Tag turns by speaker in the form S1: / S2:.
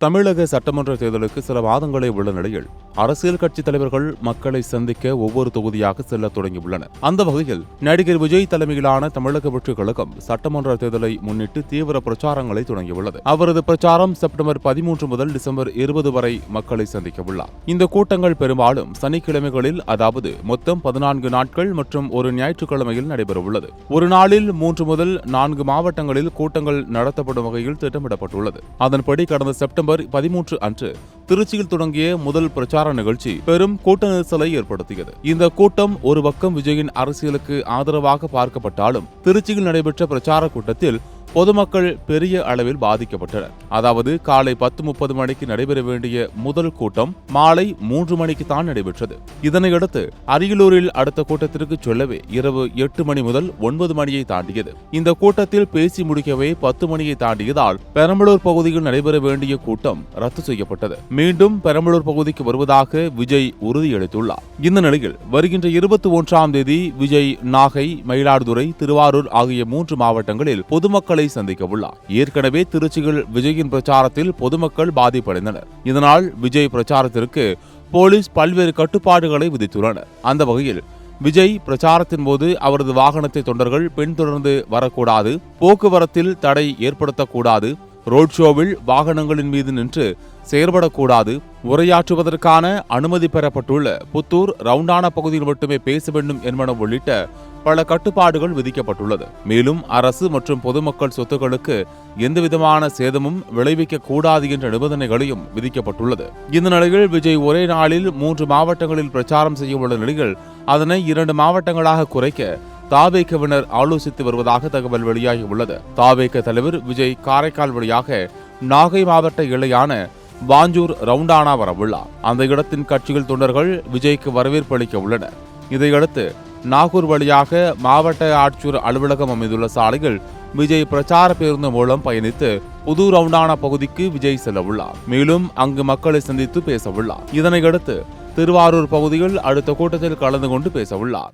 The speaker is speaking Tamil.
S1: தமிழக சட்டமன்ற தேர்தலுக்கு சில மாதங்களே உள்ள நிலையில் அரசியல் கட்சித் தலைவர்கள் மக்களை சந்திக்க ஒவ்வொரு தொகுதியாக செல்ல தொடங்கியுள்ளனர். அந்த வகையில் நடிகர் விஜய் தலைமையிலான தமிழக வெற்றிக் கழகம் சட்டமன்ற தேர்தலை முன்னிட்டு தீவிர பிரச்சாரங்களை தொடங்கியுள்ளது. அவரது பிரச்சாரம் செப்டம்பர் 13 முதல் டிசம்பர் 20 வரை மக்களை சந்திக்க உள்ளார். இந்த கூட்டங்கள் பெரும்பாலும் சனிக்கிழமைகளில், அதாவது மொத்தம் 14 நாட்கள் மற்றும் ஒரு ஞாயிற்றுக்கிழமையில் நடைபெறவுள்ளது. ஒரு நாளில் 3 முதல் 4 மாவட்டங்களில் கூட்டங்கள் நடத்தப்படும் வகையில் திட்டமிடப்பட்டுள்ளது. அதன்படி கடந்த செப்டம்பர் 13 அன்று திருச்சியில் தொடங்கிய முதல் பிரச்சார நிகழ்ச்சி பெரும் கூட்ட நெரிசலை ஏற்படுத்தியது. இந்த கூட்டம் ஒரு பக்கம் விஜயின் அரசியலுக்கு ஆதரவாக பார்க்கப்பட்டாலும், திருச்சியில் நடைபெற்ற பிரச்சார கூட்டத்தில் பொதுமக்கள் பெரிய அளவில் பாதிக்கப்பட்டனர். அதாவது காலை 10:30 மணிக்கு நடைபெற வேண்டிய முதல் கூட்டம் மாலை 3 மணிக்கு தான் நடைபெற்றது. இதனையடுத்து அரியலூரில் அடுத்த கூட்டத்திற்கு செல்லவே இரவு 8 மணி முதல் 9 மணியை தாண்டியது. இந்த கூட்டத்தில் பேசி முடிக்கவே 10 மணியை தாண்டியதால் பெரம்பலூர் பகுதியில் நடைபெற வேண்டிய கூட்டம் ரத்து செய்யப்பட்டது. மீண்டும் பெரம்பலூர் பகுதிக்கு வருவதாக விஜய் உறுதியளித்துள்ளார். இந்த நிலையில் வருகின்ற 21ஆம் தேதி விஜய் நாகை, மயிலாடுதுறை, திருவாரூர் ஆகிய 3 மாவட்டங்களில் பொதுமக்களை சந்திக்க உள்ளார். ஏற்கனவே திருச்சியில் விஜயின் பிரச்சாரத்தில் பொதுமக்கள் பாதிப்படைந்தனர். இதனால் விஜய் பிரச்சாரத்திற்கு போலீஸ் பல்வேறு கட்டுப்பாடுகளை விதித்துள்ளனர். அந்த வகையில் விஜய் பிரச்சாரத்தின் போது அவரது வாகனத்தை தொண்டர்கள் பின்தொடர்ந்து வரக்கூடாது, போக்குவரத்தில் தடை ஏற்படுத்தக்கூடாது, ரோட் ஷோவில் வாகனங்களின் மீது நின்று செயற்படக்கூடாது, உரையாற்றுவதற்கான அனுமதி பெறப்பட்டுள்ள புத்தூர், ரவுண்டானா பகுதியில் மட்டுமே பேச வேண்டும் என்பன உள்ளிட்ட பல கட்டுப்பாடுகள் விதிக்கப்பட்டுள்ளது. மேலும் அரசு மற்றும் பொதுமக்கள் சொத்துக்களுக்கு எந்தவிதமான சேதமும் விளைவிக்க கூடாது என்ற நிபந்தனைகளையும் விதிக்கப்பட்டுள்ளது. இந்த நிலையில் விஜய் ஒரே நாளில் 3 மாவட்டங்களில் பிரச்சாரம் செய்ய உள்ள நிலையில் அதனை 2 மாவட்டங்களாக குறைக்க தாவேகவினர் ஆலோசித்து வருவதாக தகவல் வெளியாகி உள்ளது. தாவேக தலைவர் விஜய் காரைக்கால் வழியாக நாகை மாவட்ட எல்லையான வாஞ்சூர், ரவுண்டானா வரவுள்ளார். அந்த இடத்தின் கட்சிகள் தொண்டர்கள் விஜய்க்கு வரவேற்பு அளிக்க உள்ளனர். இதையடுத்து நாகூர் வழியாக மாவட்ட ஆட்சியர் அலுவலகம் அமைந்துள்ள சாலையில் விஜய் பிரச்சார பேருந்து மூலம் பயணித்து புது ரவுண்டானா பகுதிக்கு விஜய் செல்ல உள்ளார். மேலும் அங்கு மக்களை சந்தித்து பேச உள்ளார். இதனையடுத்து திருவாரூர் பகுதியில் அடுத்த கூட்டத்தில் கலந்து கொண்டு பேச உள்ளார்.